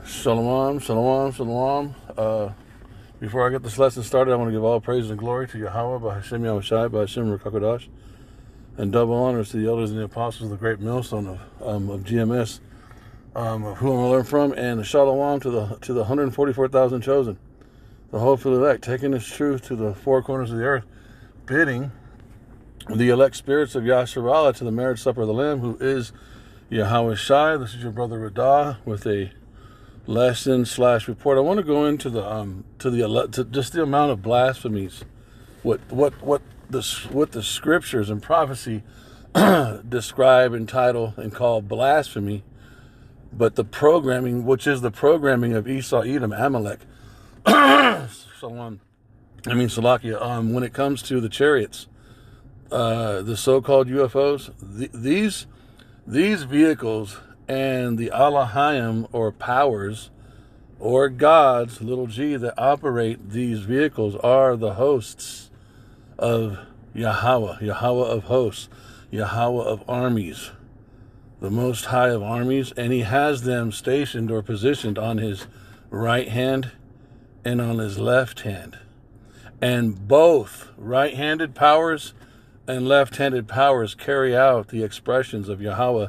Shalom, shalom, shalom. Before I get this lesson started, I want to give all praise and glory to Yahweh, by Hashem Yahushai, by Hashem Rakakodash, and double honors to the elders and the apostles of the great millstone of GMS, of who I'm going to learn from, and the shalom to the 144,000 chosen, the hopeful elect, taking this truth to the four corners of the earth, bidding the elect spirits of Yasharallah to the marriage supper of the Lamb, who is Yahweh Shai. This is your brother Radah with a lesson/report. I want to go into to just the amount of blasphemies, what the scriptures and prophecy describe, entitle, and call blasphemy, but the programming, which is the programming of Esau, Edom, Amalek, Salakia. When it comes to the chariots, the so-called UFOs, these vehicles and the Allahayim, or powers, or gods, little g, that operate these vehicles are the hosts of Yahweh, Yahweh of hosts, Yahweh of armies, the Most High of armies, and he has them stationed or positioned on his right hand and on his left hand. And both right-handed powers and left-handed powers carry out the expressions of Yahweh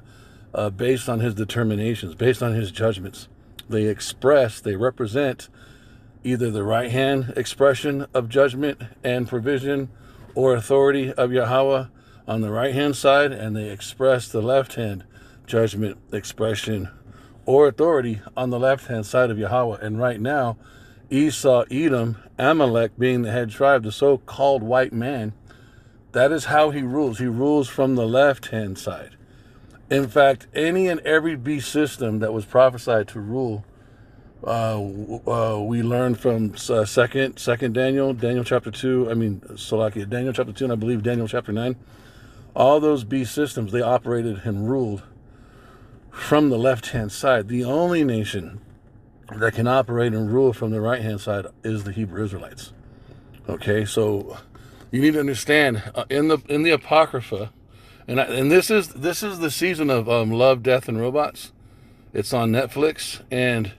based on his determinations, based on his judgments. They represent either the right hand expression of judgment and provision or authority of Yahweh on the right hand side, and they express the left hand judgment, expression, or authority on the left hand side of Yahweh. And right now, Esau, Edom, Amalek being the head tribe, the so-called white man, that is how he rules. He rules from the left hand side. In fact, any and every beast system that was prophesied to rule, we learned from second Daniel chapter 2, Daniel chapter 2, and I believe Daniel chapter 9. All those beast systems, they operated and ruled from the left-hand side. The only nation that can operate and rule from the right-hand side is the Hebrew Israelites. Okay, so you need to understand, in the Apocrypha, and this is the season of Love, Death, and Robots. It's on Netflix, and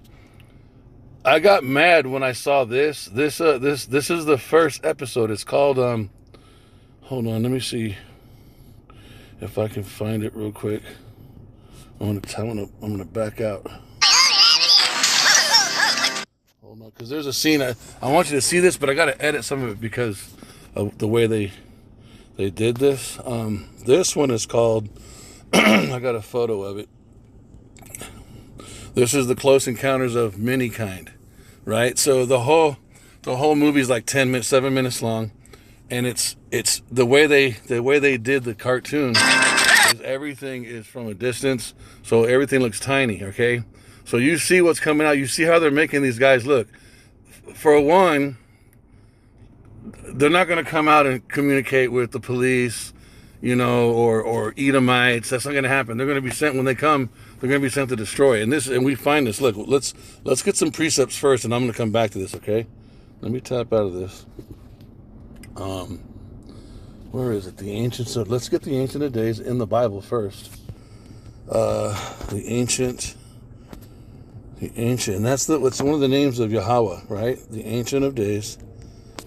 I got mad when I saw this. This is the first episode. It's called hold on, let me see if I can find it real quick. I'm gonna back out. Hold on, because there's a scene I want you to see this, but I gotta edit some of it because of the way they did this. This one is called, I got a photo of it. This is the Close Encounters of Manykind, right? So the whole movie is like 7 minutes long, and it's the way they did the cartoon is everything is from a distance, so everything looks tiny. Okay, so you see what's coming out. You see how they're making these guys look. For one, they're not going to come out and communicate with the police, or Edomites. That's not going to happen. They're going to be sent when they come. They're going to be sent to destroy. And we find this. Look, let's get some precepts first, and I'm going to come back to this. Okay, let me tap out of this. Where is it? The ancient. So let's get the Ancient of Days in the Bible first. The ancient. And it's one of the names of Yahweh, right? The Ancient of Days.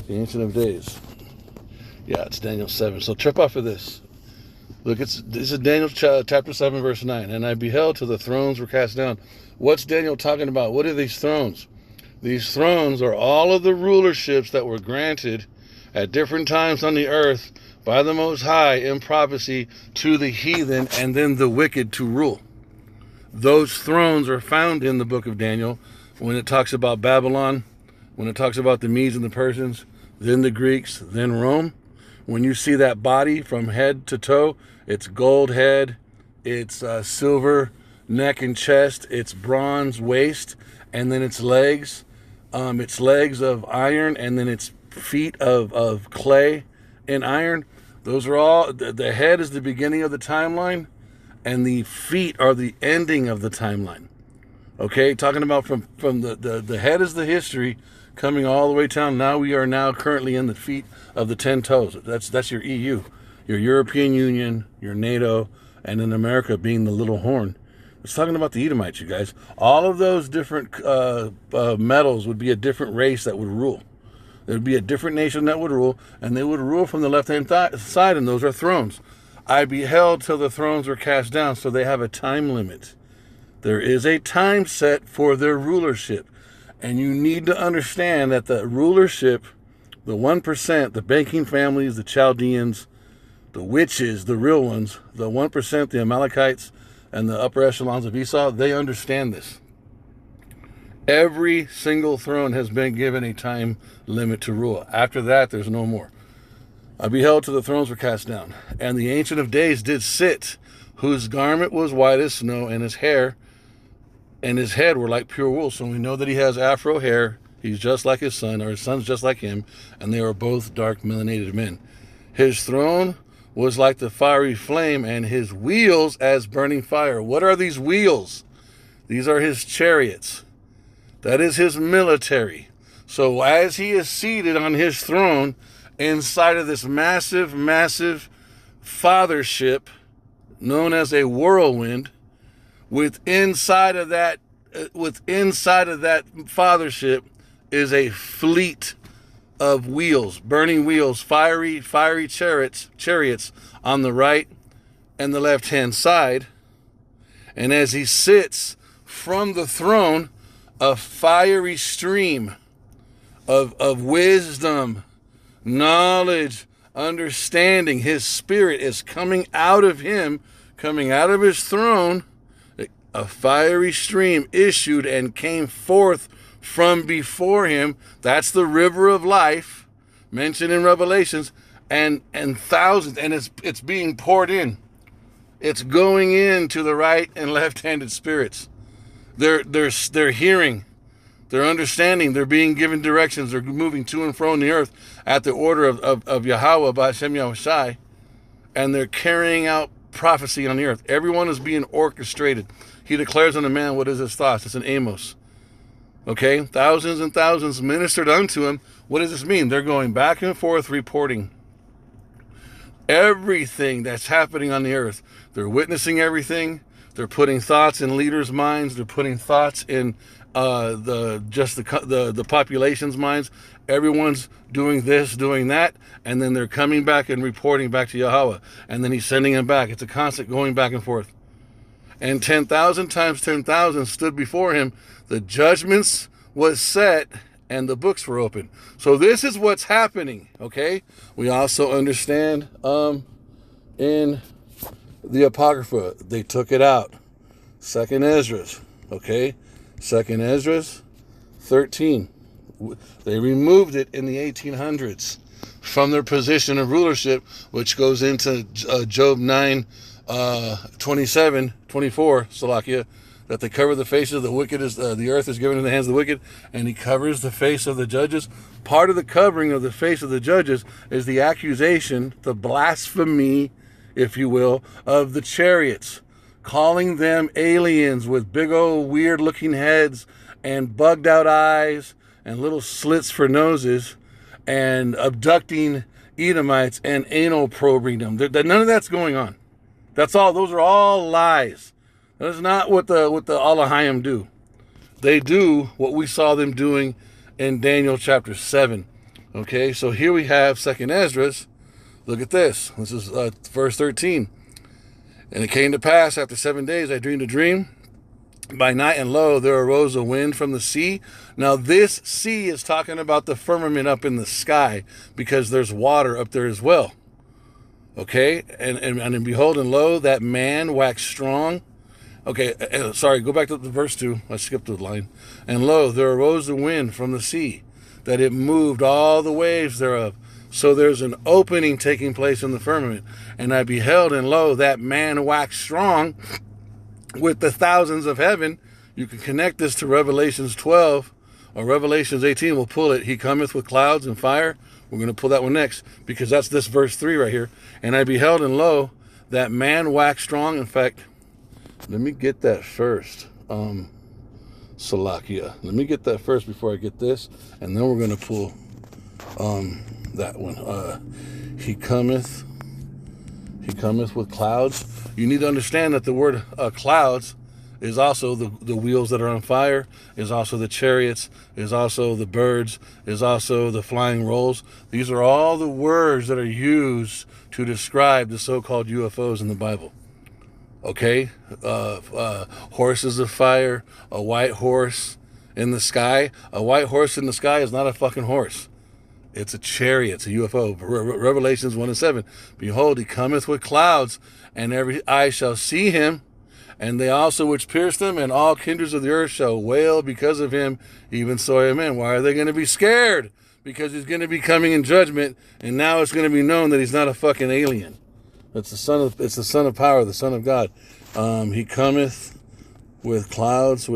The Ancient of Days. Yeah, it's Daniel 7. So trip off of this. Look, this is Daniel chapter 7, verse 9. And I beheld till the thrones were cast down. What's Daniel talking about? What are these thrones? These thrones are all of the rulerships that were granted at different times on the earth by the Most High in prophecy to the heathen and then the wicked to rule. Those thrones are found in the book of Daniel when it talks about Babylon, when it talks about the Medes and the Persians, then the Greeks, then Rome. When you see that body from head to toe, it's gold head, it's silver neck and chest, it's bronze waist, and then its legs of iron, and then its feet of clay and iron. Those are all, the head is the beginning of the timeline, and the feet are the ending of the timeline. Okay, talking about from the head is the history, coming all the way down. Now we are currently in the feet of the 10 toes. That's your EU, your European Union, your NATO, and in America being the little horn. It's talking about the Edomites, you guys. All of those different metals would be a different race that would rule. There would be a different nation that would rule, and they would rule from the left-hand side, and those are thrones. I beheld till the thrones were cast down, so they have a time limit. There is a time set for their rulership. And you need to understand that the rulership, the 1%, the banking families, the Chaldeans, the witches, the real ones, the 1%, the Amalekites, and the upper echelons of Esau, they understand this. Every single throne has been given a time limit to rule. After that, there's no more. I beheld till the thrones were cast down, and the Ancient of Days did sit, whose garment was white as snow, and his hair and his head were like pure wool. So we know that he has afro hair. He's just like his son, or his son's just like him, and they are both dark melanated men. His throne was like the fiery flame, and his wheels as burning fire. What are these wheels? These are his chariots. That is his military. So as he is seated on his throne inside of this massive, massive fathership known as a whirlwind, inside of that fathership is a fleet of wheels, burning wheels, fiery chariots on the right and the left-hand side. And as he sits from the throne, a fiery stream of wisdom, knowledge, understanding, his spirit is coming out of him, coming out of his throne. A fiery stream issued and came forth from before him. That's the river of life mentioned in Revelations, and thousands, and it's being poured in. It's going into the right and left-handed spirits. They're hearing, they're understanding, they're being given directions, they're moving to and fro in the earth at the order of Yahweh, Ba'ashem Yahushai, and they're carrying out prophecy on the earth. Everyone is being orchestrated. He declares unto man what is his thoughts. It's in Amos. Okay? Thousands and thousands ministered unto him. What does this mean? They're going back and forth reporting everything that's happening on the earth. They're witnessing everything. They're putting thoughts in leaders' minds. They're putting thoughts in the population's minds. Everyone's doing this, doing that, and then they're coming back and reporting back to Yahweh, and then he's sending them back. It's a constant going back and forth. And 10,000 times 10,000 stood before him. The judgments was set, and the books were open. So this is what's happening, okay? We also understand in the Apocrypha, they took it out. 2nd Esdras, okay? 2nd Esdras 13. They removed it in the 1800s from their position of rulership, which goes into Job 9, 27, 24, Salakia, that they cover the faces of the wicked, the earth is given in the hands of the wicked, and he covers the face of the judges. Part of the covering of the face of the judges is the accusation, the blasphemy, if you will, of the chariots, calling them aliens with big old weird looking heads and bugged out eyes and little slits for noses, and abducting Edomites and anal probing them. None of that's going on. That's all. Those are all lies. That's not what the Alahayim do. They do what we saw them doing in Daniel chapter 7. Okay, so here we have 2nd Esdras. Look at this. This is verse 13. And it came to pass after 7 days, I dreamed a dream by night, and lo, there arose a wind from the sea. Now this sea is talking about the firmament up in the sky, because there's water up there as well. Okay, and behold, and lo, that man waxed strong. Okay, sorry, go back to the verse 2. I skipped the line. And lo, there arose a wind from the sea, that it moved all the waves thereof. So there's an opening taking place in the firmament. And I beheld, and lo, that man waxed strong with the thousands of heaven. You can connect this to Revelations 12 or Revelations 18. We'll pull it. He cometh with clouds and fire. We're going to pull that one next, because that's this verse 3 right here. And I beheld, and lo, that man waxed strong. In fact, let me get that first. Salakia. Let me get that first before I get this. And then we're going to pull that one. He cometh with clouds. You need to understand that the word clouds is also the wheels that are on fire, is also the chariots, is also the birds, is also the flying rolls. These are all the words that are used to describe the so-called UFOs in the Bible. Okay? Horses of fire, a white horse in the sky. A white horse in the sky is not a fucking horse. It's a chariot. It's a UFO. Revelations 1:7. Behold, he cometh with clouds, and every eye shall see him, and they also which pierced him, and all kindreds of the earth shall wail because of him, even so amen. Why are they going to be scared? Because he's going to be coming in judgment, and now it's going to be known that he's not a fucking alien. It's the son of power, the Son of God. He cometh with clouds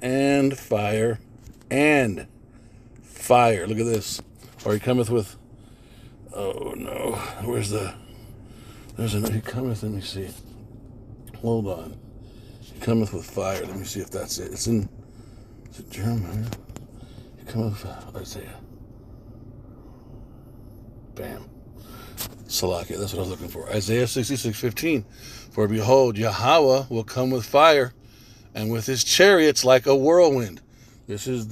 and fire, and fire. Look at this. Or he cometh with, oh no, he cometh, let me see. Hold on. He cometh with fire. Let me see if that's it. Is it Jeremiah? He cometh with Isaiah. Bam. Salakia, that's what I was looking for. Isaiah 66:15. For behold, Yahweh will come with fire, and with his chariots like a whirlwind. This is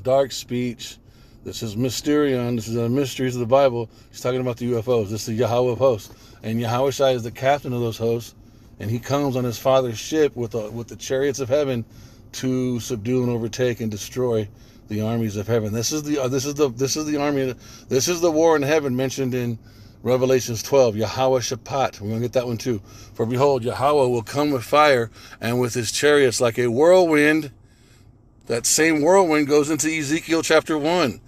dark speech. This is Mysterion. This is the mysteries of the Bible. He's talking about the UFOs. This is the Yahweh of hosts. And Yahweh Shai is the captain of those hosts. And he comes on his father's ship with the chariots of heaven to subdue and overtake and destroy the armies of heaven. This is the army. This is the war in heaven mentioned in Revelations 12. Yahweh Shaphat. We're going to get that one too. For behold, Yahweh will come with fire, and with his chariots like a whirlwind. That same whirlwind goes into Ezekiel chapter 1.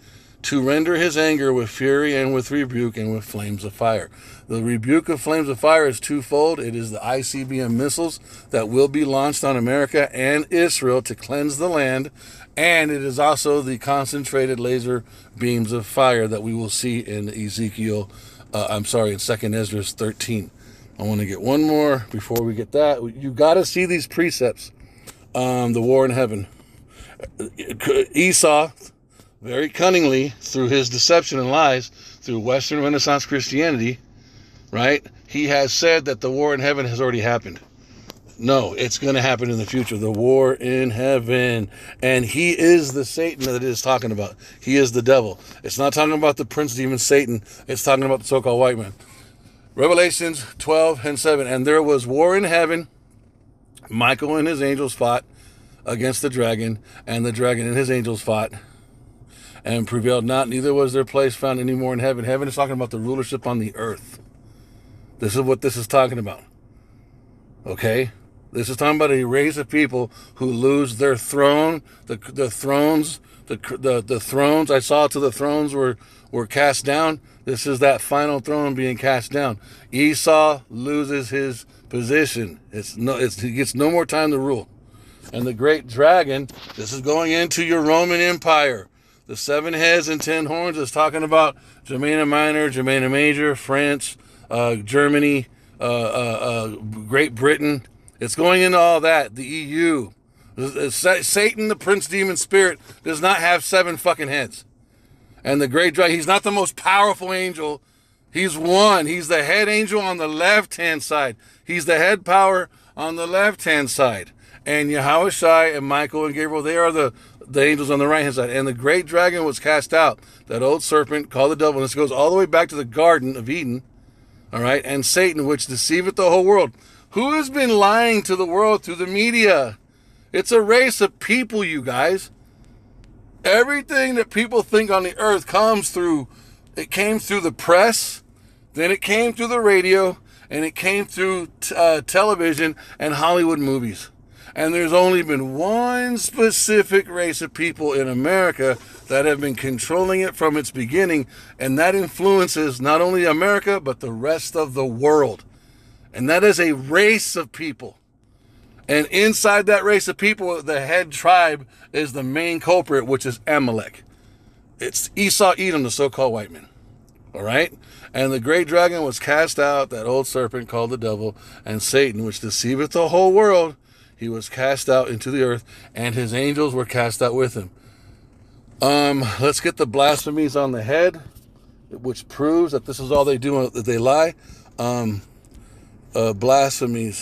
To render his anger with fury and with rebuke and with flames of fire. The rebuke of flames of fire is twofold. It is the ICBM missiles that will be launched on America and Israel to cleanse the land. And it is also the concentrated laser beams of fire that we will see in in 2nd Ezra 13. I want to get one more before we get that. You got to see these precepts. The war in heaven. Esau, very cunningly, through his deception and lies, through Western Renaissance Christianity, right? He has said that the war in heaven has already happened. No, it's going to happen in the future. The war in heaven. And he is the Satan that it is talking about. He is the devil. It's not talking about the prince demon Satan. It's talking about the so-called white man. Revelations 12:7. And there was war in heaven. Michael and his angels fought against the dragon, and the dragon and his angels fought and prevailed not, neither was their place found any more in heaven. Heaven is talking about the rulership on the earth. This is what this is talking about. Okay? This is talking about a race of people who lose their throne. The thrones I saw till the thrones were cast down. This is that final throne being cast down. Esau loses his position. He gets no more time to rule. And the great dragon, this is going into your Roman Empire. The 7 heads and 10 horns is talking about Germania Minor, Germania Major, France, Germany, Great Britain. It's going into all that. The EU. Satan, the prince demon spirit, does not have 7 fucking heads. And the great dragon, he's not the most powerful angel. He's one. He's the head angel on the left-hand side. He's the head power on the left-hand side. And Yahweh Shai and Michael and Gabriel, they are the angels on the right-hand side. And the great dragon was cast out, that old serpent called the devil. And this goes all the way back to the Garden of Eden. All right? And Satan, which deceiveth the whole world. Who has been lying to the world through the media? It's a race of people, you guys. Everything that people think on the earth it came through the press, then it came through the radio, and it came through television and Hollywood movies. And there's only been one specific race of people in America that have been controlling it from its beginning, and that influences not only America, but the rest of the world. And that is a race of people. And inside that race of people, the head tribe is the main culprit, which is Amalek. It's Esau, Edom, the so-called white man. All right? And the great dragon was cast out, that old serpent called the devil, and Satan, which deceiveth the whole world. He was cast out into the earth, and his angels were cast out with him. Let's get the blasphemies on the head, which proves that this is all they do, that they lie. Blasphemy.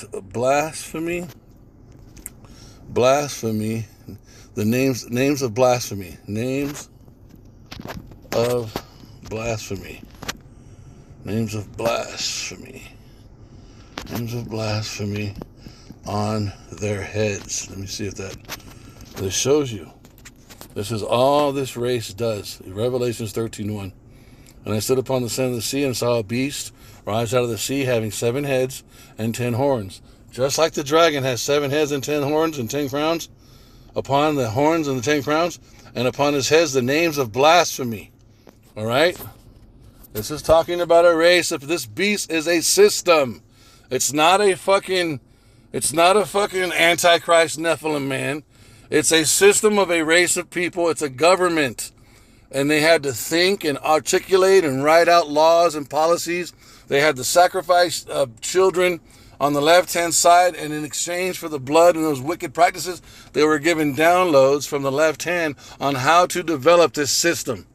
Blasphemy. The names of blasphemy. Names of blasphemy. Names of blasphemy. Names of blasphemy on their heads. Let me see if this shows you. This is all this race does. Revelations 13:1. And I stood upon the sand of the sea and saw a beast rise out of the sea, having 7 heads and 10 horns. Just like the dragon has 7 heads and 10 horns and 10 crowns, upon the horns and the 10 crowns, and upon his heads the names of blasphemy. All right? This is talking about a race. If this beast is a system. It's not a fucking Antichrist Nephilim, man. It's a system of a race of people. It's a government. And they had to think and articulate and write out laws and policies. They had to sacrifice children on the left-hand side, and in exchange for the blood and those wicked practices, they were given downloads from the left hand on how to develop this system.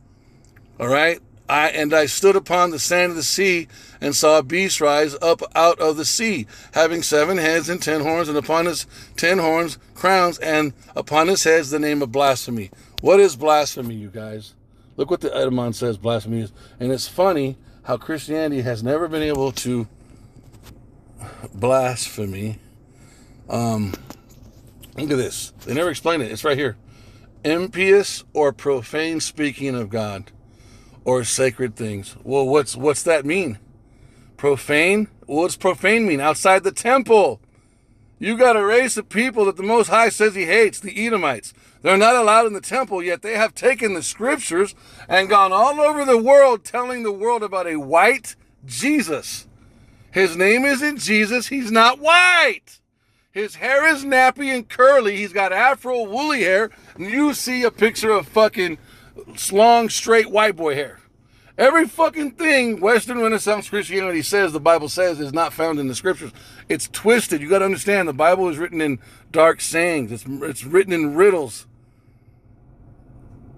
All right? I stood upon the sand of the sea and saw a beast rise up out of the sea, having 7 heads and 10 horns, and upon his 10 horns crowns, and upon his heads the name of blasphemy. What is blasphemy, you guys? Look what the Edamon says blasphemy is. And it's funny how Christianity has never been able to blasphemy. Look at this. They never explain it. It's right here. Impious or profane speaking of God or sacred things. Well, what's that mean? Profane? What's profane mean? Outside the temple. You got a race of people that the Most High says he hates, the Edomites. They're not allowed in the temple, yet they have taken the scriptures and gone all over the world telling the world about a white Jesus. His name isn't Jesus. He's not white. His hair is nappy and curly. He's got afro woolly hair. And you see a picture of fucking long, straight white boy hair. Every fucking thing Western Renaissance Christianity says, the Bible says, is not found in the scriptures. It's twisted. You got to understand, the Bible is written in dark sayings. It's written in riddles.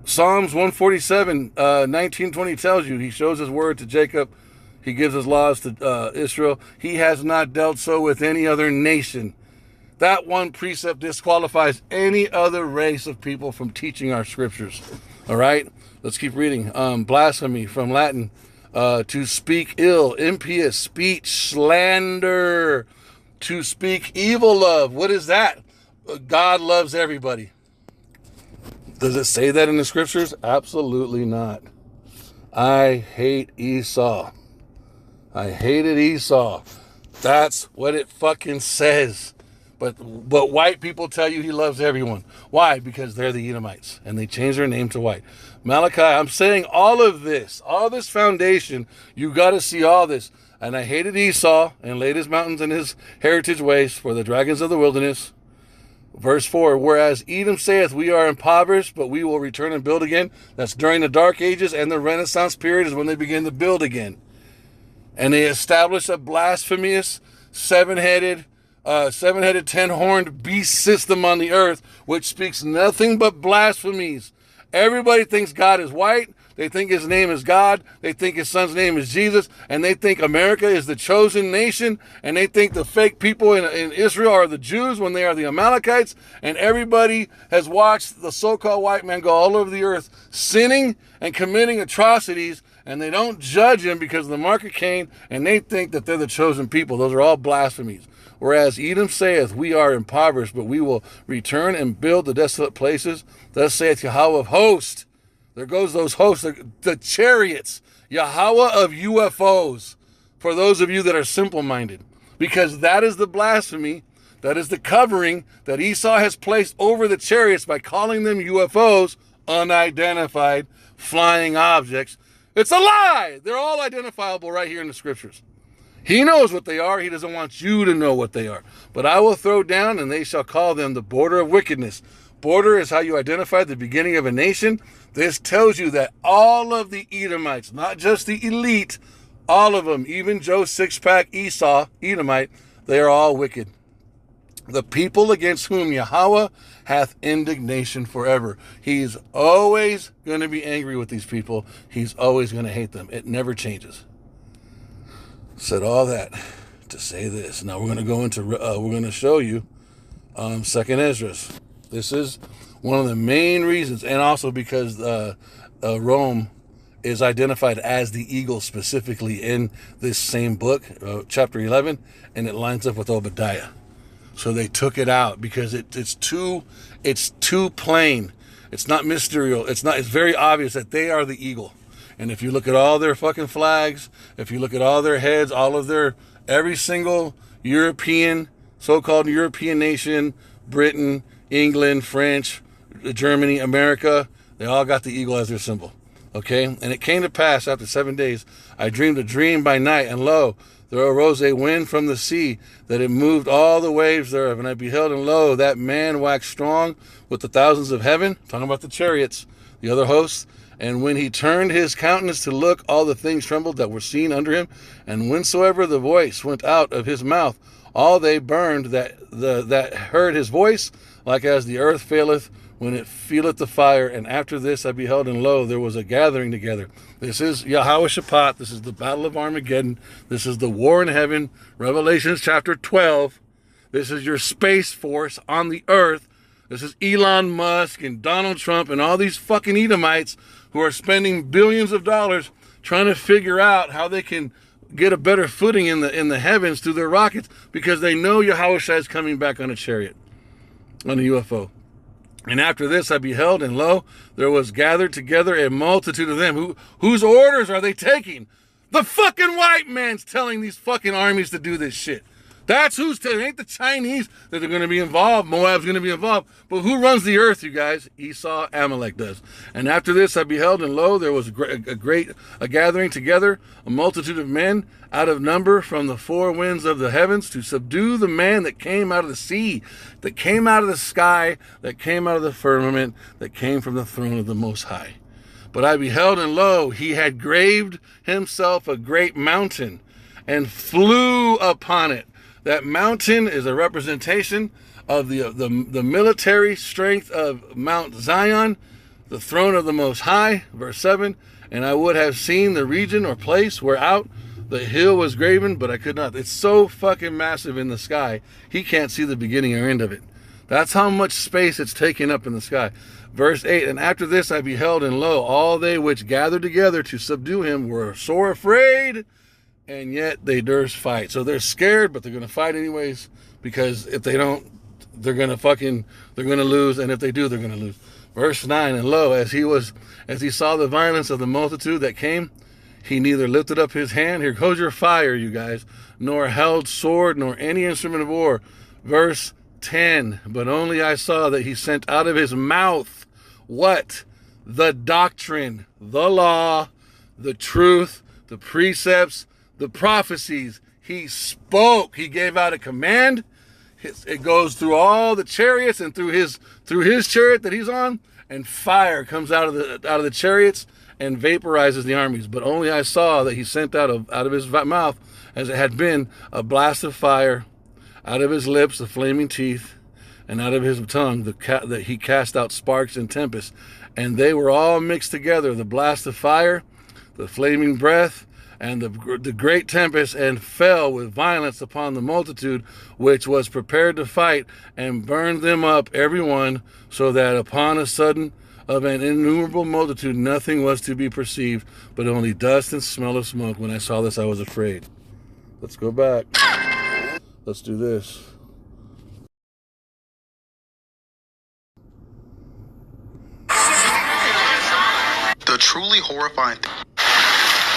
Psalms 147, 19-20 tells you, he shows his word to Jacob. He gives his laws to Israel. He has not dealt so with any other nation. That one precept disqualifies any other race of people from teaching our scriptures. All right? Let's keep reading. Blasphemy from Latin. To speak ill, impious, speech, slander. To speak evil of. What is that? God loves everybody. Does it say that in the scriptures? Absolutely not. I hate Esau. I hated Esau. That's what it fucking says. But white people tell you he loves everyone. Why? Because they're the Edomites, and they changed their name to white. Malachi, I'm saying all this foundation, you got to see all this. And I hated Esau and laid his mountains and his heritage waste for the dragons of the wilderness. Verse 4, whereas Edom saith, we are impoverished, but we will return and build again. That's during the Dark Ages, and the Renaissance period is when they begin to build again. And they establish a blasphemous, seven-headed, 10-horned beast system on the earth, which speaks nothing but blasphemies. Everybody thinks God is white. They think his name is God. They think his son's name is Jesus. And they think America is the chosen nation. And they think the fake people in Israel are the Jews when they are the Amalekites. And everybody has watched the so-called white man go all over the earth sinning and committing atrocities. And they don't judge him because of the mark of Cain. And they think that they're the chosen people. Those are all blasphemies. Whereas Edom saith, we are impoverished, but we will return and build the desolate places. Thus saith Yahweh of hosts. There goes those hosts, the chariots, Yahweh of UFOs, for those of you that are simple-minded. Because that is the blasphemy, that is the covering that Esau has placed over the chariots by calling them UFOs, unidentified flying objects. It's a lie! They're all identifiable right here in the scriptures. He knows what they are. He doesn't want you to know what they are. But I will throw down, and they shall call them the border of wickedness. Border is how you identify the beginning of a nation. This tells you that all of the Edomites, not just the elite, all of them, even Joe Six-Pack Esau, Edomite, they are all wicked. The people against whom Yahweh hath indignation forever. He's always going to be angry with these people. He's always going to hate them. It never changes. Said all that to say this. Now we're going to go into, we're going to show you Second Esdras. This is one of the main reasons, and also because Rome is identified as the eagle specifically in this same book, chapter 11, and it lines up with Obadiah. So they took it out because it's too plain. It's not mysterious. It's very obvious that they are the eagle. And if you look at all their fucking flags, if you look at all their heads, every single European, so-called European nation, Britain, England, French, Germany, America, they all got the eagle as their symbol. Okay? And it came to pass after 7 days, I dreamed a dream by night, and lo, there arose a wind from the sea, that it moved all the waves thereof. And I beheld, and lo, that man waxed strong with the thousands of heaven, talking about the chariots, the other hosts. And when he turned his countenance to look, all the things trembled that were seen under him. And whensoever the voice went out of his mouth, all they burned that heard his voice, like as the earth faileth when it feeleth the fire. And after this I beheld, and lo, there was a gathering together. This is Yahweh Shaphat. This is the battle of Armageddon. This is the war in heaven. Revelations chapter 12. This is your space force on the earth. This is Elon Musk and Donald Trump and all these fucking Edomites who are spending billions of dollars trying to figure out how they can get a better footing in the heavens through their rockets, because they know Yahweh Shai is coming back on a chariot, on a UFO. And after this I beheld, and lo, there was gathered together a multitude of them. Whose orders are they taking? The fucking white man's telling these fucking armies to do this shit. That's who's telling. It ain't the Chinese that are going to be involved. Moab's going to be involved. But who runs the earth, you guys? Esau, Amalek does. And after this I beheld, and lo, there was a gathering together, a multitude of men out of number from the four winds of the heavens, to subdue the man that came out of the sea, that came out of the sky, that came out of the firmament, that came from the throne of the Most High. But I beheld, and lo, he had graved himself a great mountain, and flew upon it. That mountain is a representation of the military strength of Mount Zion, the throne of the Most High, verse 7. And I would have seen the region or place whereout the hill was graven, but I could not. It's so fucking massive in the sky, he can't see the beginning or end of it. That's how much space it's taking up in the sky. Verse 8, and after this I beheld, and lo, all they which gathered together to subdue him were sore afraid, and yet they durst fight. So they're scared, but they're going to fight anyways, because if they don't, they're going to lose, and if they do, they're going to lose. Verse 9, and lo, as he saw the violence of the multitude that came, he neither lifted up his hand, here goes your fire, you guys, nor held sword, nor any instrument of war. Verse 10, but only I saw that he sent out of his mouth, what? The doctrine, the law, the truth, the precepts, the prophecies. He spoke. He gave out a command. It goes through all the chariots and through his chariot that he's on, and fire comes out of the chariots and vaporizes the armies. But only I saw that he sent out of his mouth, as it had been, a blast of fire, out of his lips the flaming teeth, and out of his tongue that he cast out sparks and tempests, and they were all mixed together, the blast of fire, the flaming breath, and the great tempest, and fell with violence upon the multitude which was prepared to fight, and burned them up every one, so that upon a sudden of an innumerable multitude nothing was to be perceived, but only dust and smell of smoke. When I saw this, I was afraid. Let's go back. Let's do this. The truly horrifying thing.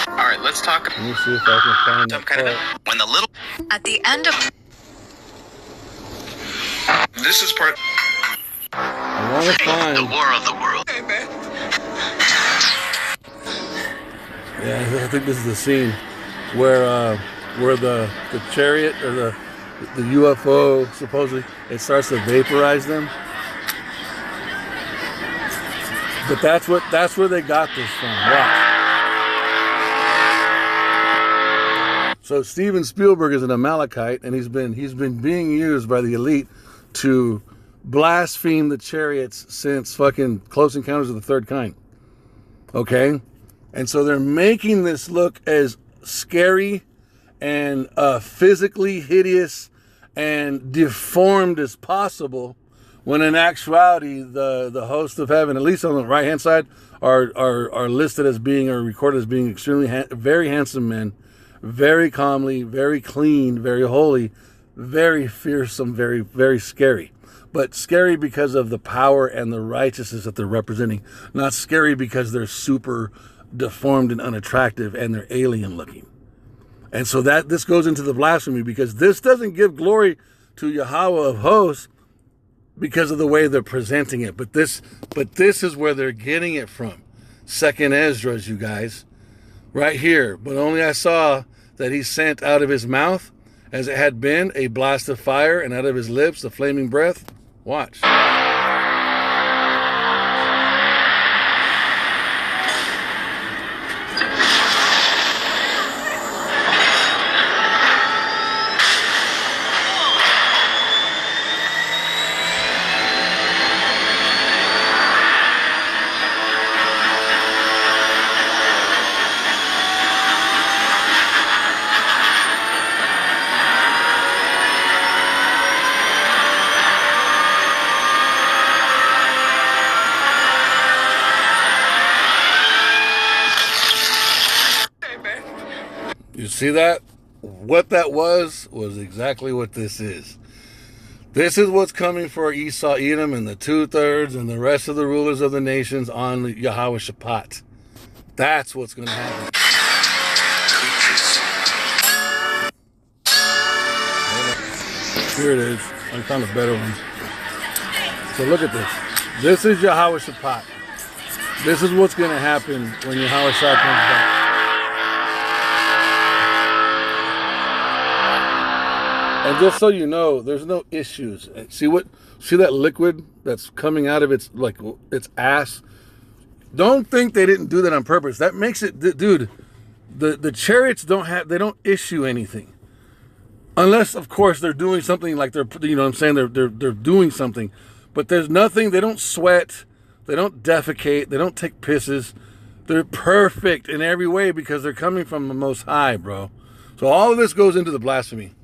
All right, let's talk. Let me see if I can find Some kind of when the little. At the end of. This is part. I want to find the war of the world. Yeah, I think this is the scene where the chariot or the UFO supposedly it starts to vaporize them. But that's where they got this from. Watch. So Steven Spielberg is an Amalekite, and he's been being used by the elite to blaspheme the chariots since fucking Close Encounters of the Third Kind. Okay? And so they're making this look as scary and physically hideous and deformed as possible, when in actuality the host of heaven, at least on the right hand side, are listed as being, or recorded as being, extremely very handsome men, very calmly, very clean, very holy, very fearsome, very, very scary. But scary because of the power and the righteousness that they're representing, not scary because they're super deformed and unattractive and they're alien looking. And so that this goes into the blasphemy, because this doesn't give glory to Yahweh of hosts because of the way they're presenting it. But this is where they're getting it from. Second Esdras, you guys, right here. But only I saw that he sent out of his mouth, as it had been, a blast of fire, and out of his lips a flaming breath. Watch. You see that? What that was exactly what this is. This is what's coming for Esau, Edom, and the 2/3 and the rest of the rulers of the nations on Yahweh Shabbat. That's what's going to happen. Here it is. I found a better one. So look at this. This is Yahweh Shabbat. This is what's going to happen when Yahweh Shabbat comes back. And just so you know, there's no issues. See that liquid that's coming out of its ass? Don't think they didn't do that on purpose. That makes it, dude, the chariots don't issue anything. Unless, of course, they're doing something like they're doing something. But there's nothing, they don't sweat, they don't defecate, they don't take pisses. They're perfect in every way because they're coming from the Most High, bro. So all of this goes into the blasphemy.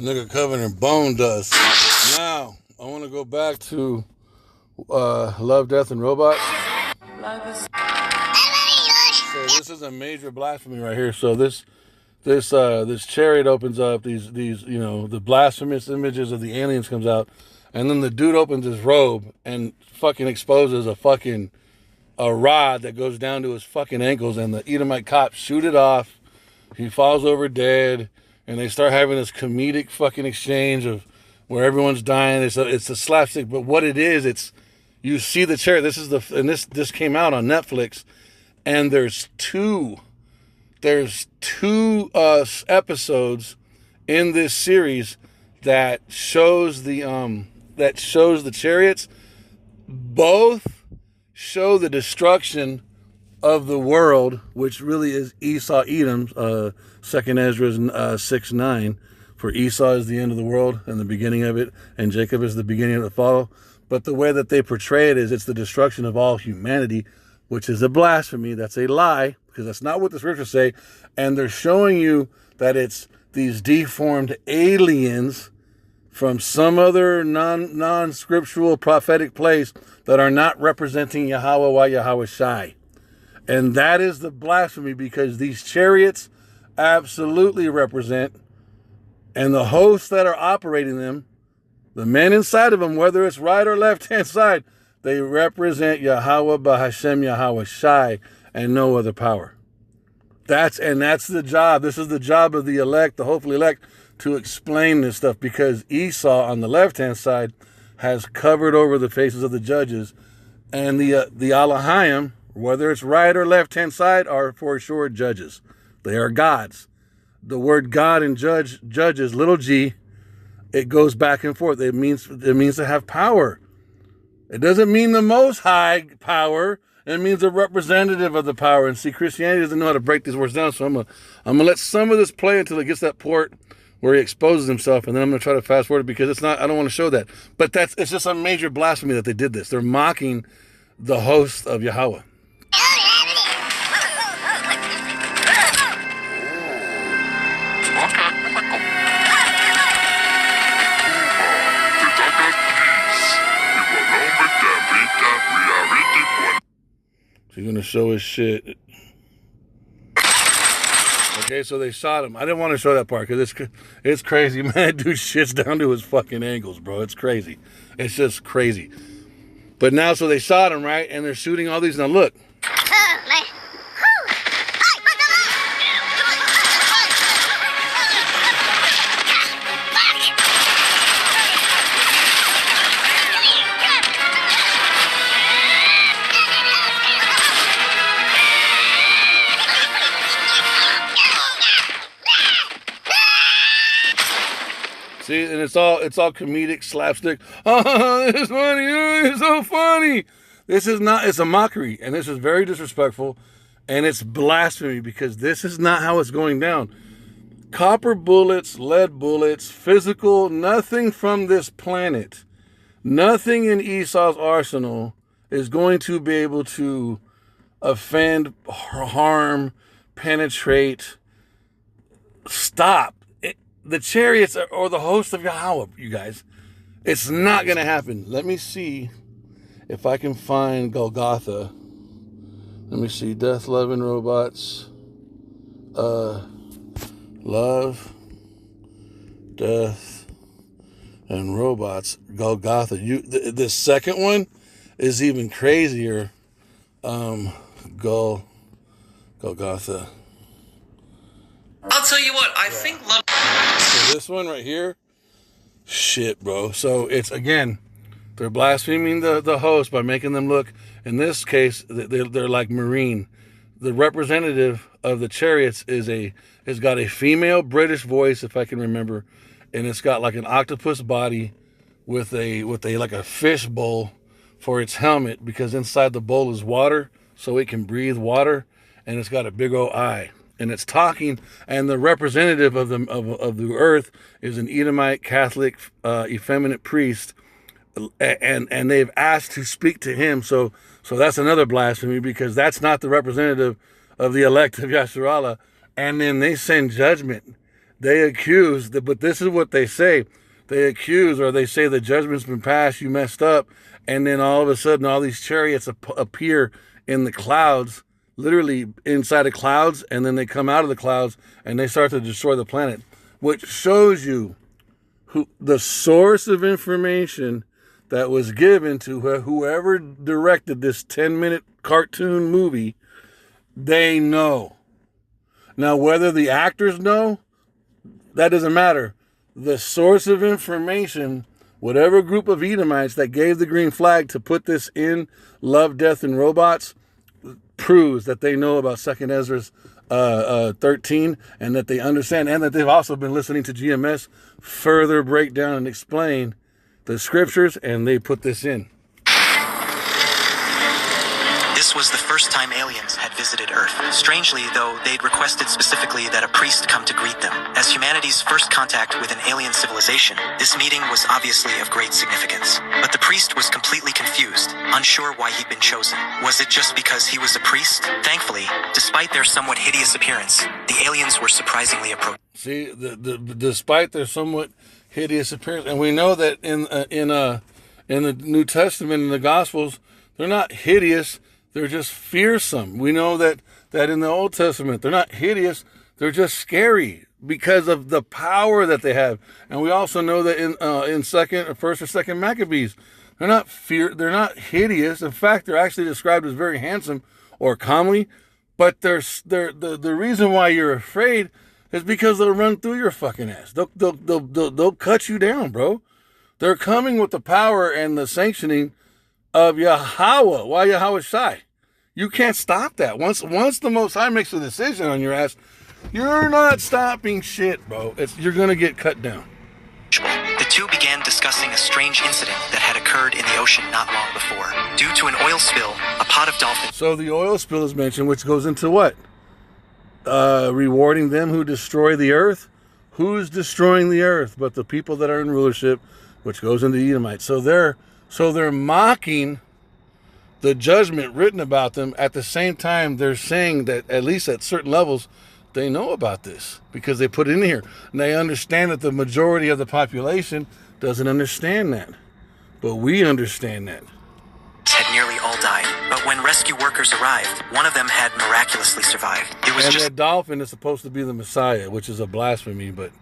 Nigga covered in bone dust. Now, I want to go back to Love, Death, and Robots. So this is a major blasphemy right here. So this chariot opens up. These the blasphemous images of the aliens comes out, and then the dude opens his robe and fucking exposes a rod that goes down to his fucking ankles, and the Edomite cops shoot it off. He falls over dead. And they start having this comedic fucking exchange of where everyone's dying. It's a slapstick, but what it is, you see the chariot. This came out on Netflix, and there's two episodes in this series that shows the chariots. Both show the destruction of the world, which really is Esau, Edom, 2nd Ezra 6:9, For Esau is the end of the world and the beginning of it, and Jacob is the beginning of the fall. But the way that they portray it is it's the destruction of all humanity, which is a blasphemy. That's a lie, because that's not what the scriptures say. And they're showing you that it's these deformed aliens from some other non-scriptural prophetic place that are not representing Yahweh wa Yahweh Shai. And that is the blasphemy, because these chariots absolutely represent, and the hosts that are operating them, the men inside of them, whether it's right or left-hand side, they represent Yahweh Bahashem Yahweh Shai and no other power. That's the job. This is the job of the elect, the hopefully elect, to explain this stuff, because Esau on the left-hand side has covered over the faces of the judges, and the Alahayim, whether it's right or left-hand side, are for sure judges. They are gods. The word God and judges, little g, it goes back and forth. It means to have power. It doesn't mean the most high power. It means a representative of the power. And see, Christianity doesn't know how to break these words down, so I'm gonna let some of this play until it gets that port where he exposes himself, and then I'm gonna try to fast forward it, because it's not. I don't want to show that. But it's just a major blasphemy that they did this. They're mocking the host of Yahweh. He's going to show his shit. Okay, so they shot him. I didn't want to show that part because it's crazy, man. Dude shits down to his fucking ankles, bro. It's crazy. It's just crazy. But now, so they shot him, right? And they're shooting all these. Now, look. See, and it's all comedic, slapstick. Oh, it's funny. Oh, it's so funny. This is not, it's a mockery, and this is very disrespectful, and it's blasphemy, because this is not how it's going down. Copper bullets, lead bullets, physical, nothing from this planet, nothing in Esau's arsenal is going to be able to offend, harm, penetrate, stop the chariots or the host of Yahweh, you guys. It's not going to happen. Let me see if I can find Golgotha. Let me see. Death, Love, and Robots. Love, Death, and Robots. Golgotha. The second one is even crazier. Golgotha. I'll tell you what, I think love... So this one right here, shit, bro. So it's, again, they're blaspheming the host by making them look, in this case, they're like Marine. The representative of the chariots has got a female British voice, if I can remember, and it's got like an octopus body with a like a fish bowl for its helmet, because inside the bowl is water, so it can breathe water, and it's got a big old eye. And it's talking, and the representative of the earth is an Edomite Catholic effeminate priest, and they've asked to speak to him. So that's another blasphemy, because that's not the representative of the elect of Yasharallah. And then they send judgment. They accuse, but this is what they say. They accuse, or they say the judgment's been passed, you messed up, and then all of a sudden all these chariots appear in the clouds, literally inside of clouds, and then they come out of the clouds and they start to destroy the planet, which shows you the source of information that was given to whoever directed this 10-minute cartoon movie. They know. Now, whether the actors know, that doesn't matter. The source of information, whatever group of Edomites that gave the green flag to put this in Love, Death, and Robots, proves that they know about 2nd Ezra's 13, and that they understand, and that they've also been listening to GMS further break down and explain the scriptures, and they put this in. Is This was the first time aliens had visited Earth. Strangely, though, they'd requested specifically that a priest come to greet them. As humanity's first contact with an alien civilization, this meeting was obviously of great significance. But the priest was completely confused, unsure why he'd been chosen. Was it just because he was a priest? Thankfully, despite their somewhat hideous appearance, the aliens were surprisingly approachable. See, despite their somewhat hideous appearance, and we know that in the New Testament, in the Gospels, they're not hideous, they're just fearsome. We know that in the Old Testament, they're not hideous, they're just scary because of the power that they have. And we also know that in First or Second Maccabees, they're not hideous. In fact, they're actually described as very handsome or comely. But the reason why you're afraid is because they'll run through your fucking ass. They'll cut you down, bro. They're coming with the power and the sanctioning of Yahweh. Why Yahweh Shai? You can't stop that. Once the Most High makes a decision on your ass, you're not stopping shit, bro. You're gonna get cut down. The two began discussing a strange incident that had occurred in the ocean not long before. Due to an oil spill, a pod of dolphins... So the oil spill is mentioned, which goes into what? Rewarding them who destroy the earth. Who's destroying the earth but the people that are in rulership, which goes into the Edomites. So they're mocking the judgment written about them. At the same time, they're saying that at least at certain levels, they know about this because they put it in here. And they understand that the majority of the population doesn't understand that. But we understand that. Had nearly all died. But when rescue workers arrived, one of them had miraculously survived. It was that dolphin is supposed to be the Messiah, which is a blasphemy, but...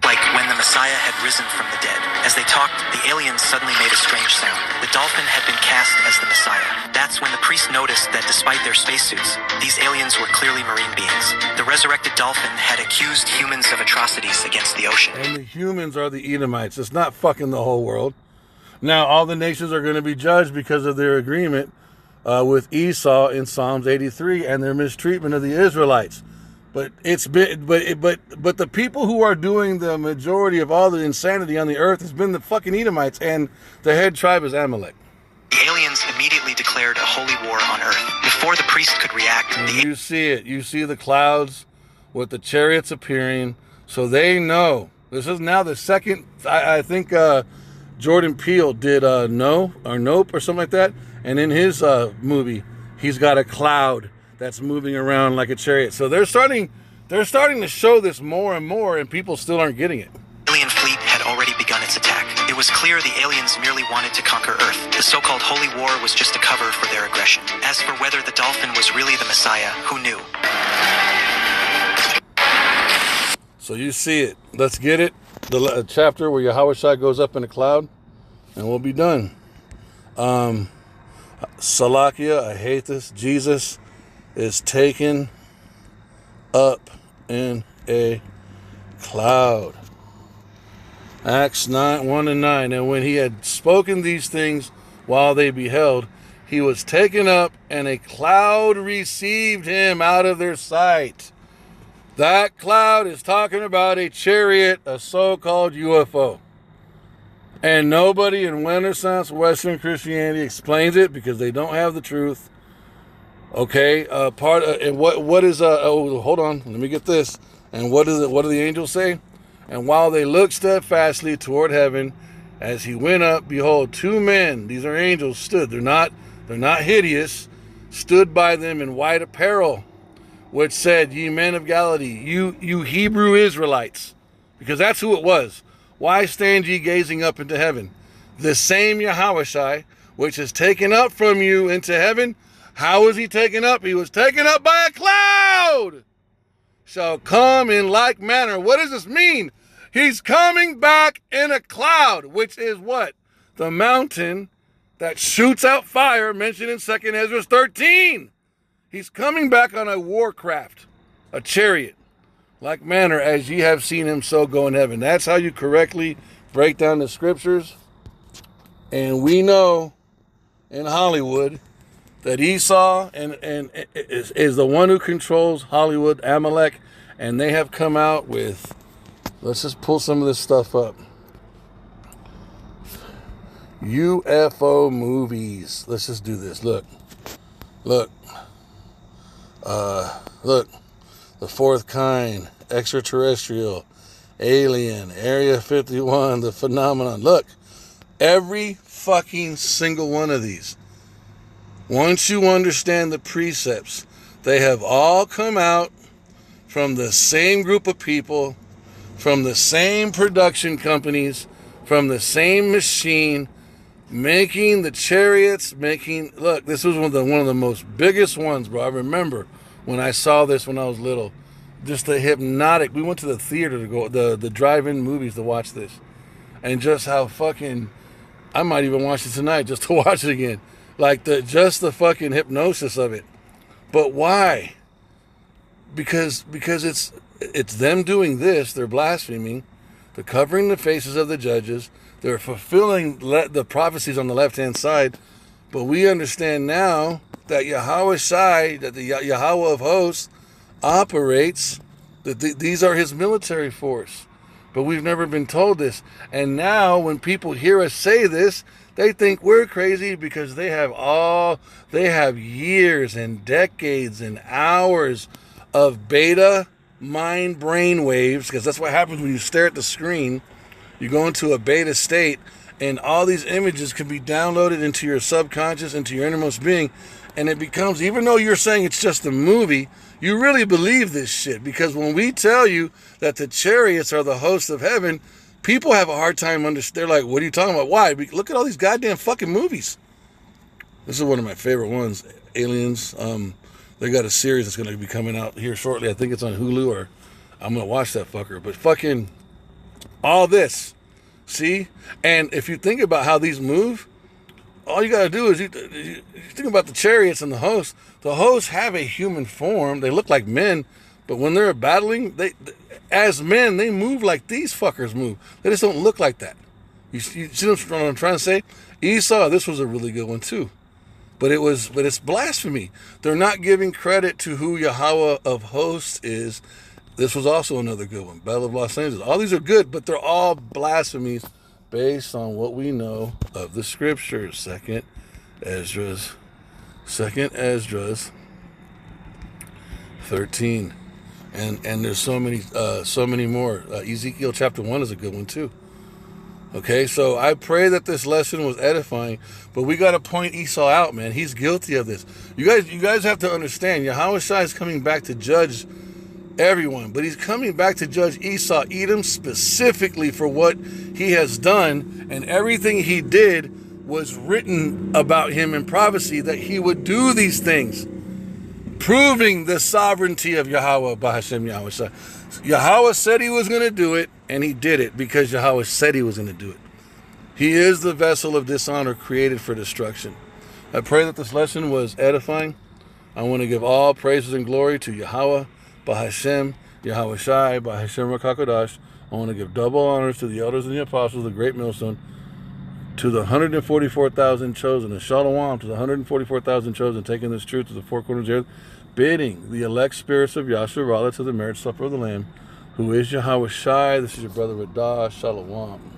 Like when the Messiah had risen from the dead. As they talked, the aliens suddenly made a strange sound. The dolphin had been cast as the Messiah. That's when the priest noticed that despite their spacesuits, these aliens were clearly marine beings. The resurrected dolphin had accused humans of atrocities against the ocean. And the humans are the Edomites. It's not fucking the whole world. Now, all the nations are going to be judged because of their agreement with Esau in Psalms 83 and their mistreatment of the Israelites. But the people who are doing the majority of all the insanity on the earth has been the fucking Edomites, and the head tribe is Amalek. The aliens immediately declared a holy war on earth. Before the priest could react, you see it. You see the clouds with the chariots appearing, so they know. This is now the second. I think Jordan Peele did No or Nope or something like that, and in his movie, he's got a cloud that's moving around like a chariot. So they're starting to show this more and more, and people still aren't getting it. The alien fleet had already begun its attack. It was clear the aliens merely wanted to conquer Earth. The so-called Holy War was just a cover for their aggression. As for whether the dolphin was really the Messiah, who knew? So you see it. Let's get it. The chapter where Yahweh Shai goes up in a cloud, and we'll be done. Salakia, I hate this. Jesus is taken up in a cloud. Acts 1:9. And when he had spoken these things while they beheld, he was taken up, and a cloud received him out of their sight. That cloud is talking about a chariot, a so-called UFO. And nobody in Renaissance Western Christianity explains it because they don't have the truth. Okay, and what is hold on, let me get this. And what do the angels say? And while they looked steadfastly toward heaven, as he went up, behold, two men, these are angels, stood. They're not hideous, stood by them in white apparel, which said, Ye men of Galilee, you Hebrew Israelites, because that's who it was. Why stand ye gazing up into heaven? The same Yahushai, which is taken up from you into heaven. How was he taken up? He was taken up by a cloud. Shall come in like manner. What does this mean? He's coming back in a cloud, which is what? The mountain that shoots out fire mentioned in 2 Ezra 13. He's coming back on a warcraft, a chariot, like manner as ye have seen him so go in heaven. That's how you correctly break down the scriptures. And we know in Hollywood that Esau is the one who controls Hollywood, Amalek, and they have come out with, let's just pull some of this stuff up. UFO movies. Let's just do this. Look. Look, look, the fourth kind, extraterrestrial, alien, Area 51, the phenomenon. Look, every fucking single one of these. Once you understand the precepts, they have all come out from the same group of people, from the same production companies, from the same machine, making the chariots, look, this was one of the most biggest ones, bro. I remember when I saw this when I was little. Just the hypnotic. We went to the theater to go, the drive-in movies to watch this. And just how fucking, I might even watch it tonight just to watch it again. Like just the fucking hypnosis of it. But why? Because it's them doing this, they're blaspheming, they're covering the faces of the judges, they're fulfilling the prophecies on the left-hand side. But we understand now that Yahweh Shai, that the Yahweh of hosts, operates, that these are his military force. But we've never been told this. And now when people hear us say this, they think we're crazy because they have years and decades and hours of beta mind brain waves, because that's what happens when you stare at the screen. You go into a beta state, and all these images can be downloaded into your subconscious, into your innermost being, and it becomes, even though you're saying it's just a movie, you really believe this shit. Because when we tell you that the chariots are the hosts of heaven, people have a hard time understanding. They're like, what are you talking about? Why? Look at all these goddamn fucking movies. This is one of my favorite ones, Aliens. They got a series that's going to be coming out here shortly. I think it's on Hulu, or I'm going to watch that fucker. But fucking all this, see? And if you think about how these move, all you got to do is you think about the chariots and the hosts. The hosts have a human form. They look like men, but when they're battling, as men, they move like these fuckers move. They just don't look like that. You see what I'm trying to say? Esau, this was a really good one too. But it's blasphemy. They're not giving credit to who Yahweh of hosts is. This was also another good one. Battle of Los Angeles. All these are good, but they're all blasphemies based on what we know of the scriptures. Second Esdras 13. And there's so many more. Ezekiel chapter 1 is a good one too. Okay, so I pray that this lesson was edifying, but we got to point Esau out, man. He's guilty of this. You guys have to understand, Yahweh Shai is coming back to judge everyone, but he's coming back to judge Esau, Edom, specifically for what he has done, and everything he did was written about him in prophecy that he would do these things, proving the sovereignty of Yahweh, Bahashem Yahweh Shai. Yahweh said he was going to do it, and he did it because Yahweh said he was going to do it. He is the vessel of dishonor created for destruction. I pray that this lesson was edifying. I want to give all praises and glory to Yahweh, Bahashem, Yahweh Shai, Bahashem Rakakodash. I want to give double honors to the elders and the apostles, the great millstone, to the 144,000 chosen, and shalom to the 144,000 chosen, taking this truth to the four corners of the earth, bidding the elect spirits of Yasharallah to the marriage supper of the Lamb, who is Yahweh Shai. This is your brother Radah. Shalom.